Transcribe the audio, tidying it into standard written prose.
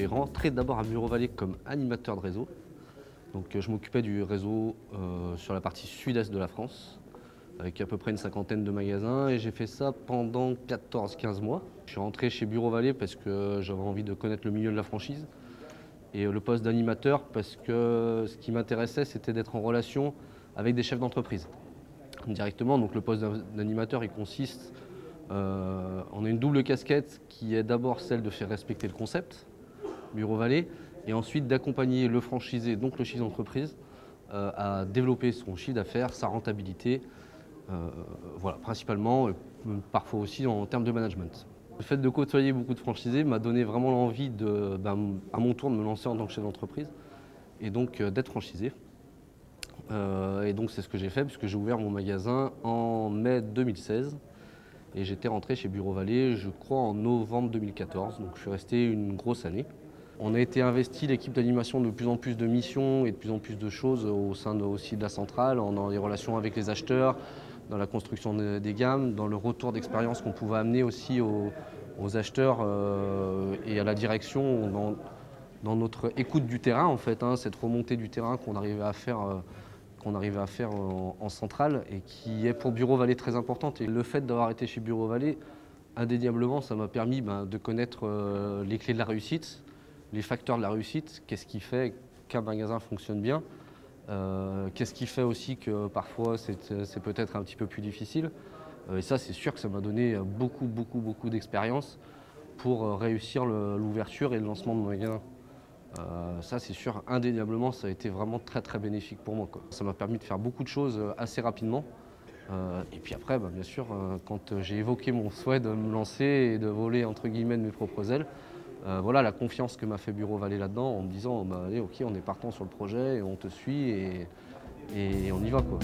J'ai rentré d'abord à Bureau Vallée comme animateur de réseau. Donc je m'occupais du réseau sur la partie sud-est de la France, avec à peu près une cinquantaine de magasins, et j'ai fait ça pendant 14-15 mois. Je suis rentré chez Bureau Vallée parce que j'avais envie de connaître le milieu de la franchise, et le poste d'animateur parce que ce qui m'intéressait, c'était d'être en relation avec des chefs d'entreprise directement. Donc le poste d'animateur, il consiste, on a une double casquette qui est d'abord celle de faire respecter le concept, Bureau Vallée, et ensuite d'accompagner le franchisé, donc le chef d'entreprise, à développer son chiffre d'affaires, sa rentabilité, voilà, principalement, parfois aussi en termes de management. Le fait de côtoyer beaucoup de franchisés m'a donné vraiment l'envie à mon tour de me lancer en tant que chef d'entreprise et donc d'être franchisé. Et donc c'est ce que j'ai fait puisque j'ai ouvert mon magasin en mai 2016 et j'étais rentré chez Bureau Vallée, je crois, en novembre 2014, donc je suis resté une grosse année. On a été investi, l'équipe d'animation, de plus en plus de missions et de plus en plus de choses au sein aussi de la centrale, dans les relations avec les acheteurs, dans la construction des gammes, dans le retour d'expérience qu'on pouvait amener aussi aux acheteurs et à la direction, dans notre écoute du terrain en fait, cette remontée du terrain qu'on arrivait à faire, en centrale et qui est pour Bureau Vallée très importante. Et le fait d'avoir été chez Bureau Vallée, indéniablement, ça m'a permis de connaître les clés de la réussite, les facteurs de la réussite, qu'est-ce qui fait qu'un magasin fonctionne bien, qu'est-ce qui fait aussi que parfois c'est peut-être un petit peu plus difficile. Et ça, c'est sûr que ça m'a donné beaucoup d'expérience pour réussir l'ouverture et le lancement de mon magasin. Ça, c'est sûr, indéniablement, ça a été vraiment très bénéfique pour moi, quoi. Ça m'a permis de faire beaucoup de choses assez rapidement. Et puis après, bien sûr, quand j'ai évoqué mon souhait de me lancer et de voler entre guillemets de mes propres ailes, voilà la confiance que m'a fait Bureau Vallée là-dedans en me disant allez, ok, on est partant sur le projet et on te suit et on y va, quoi.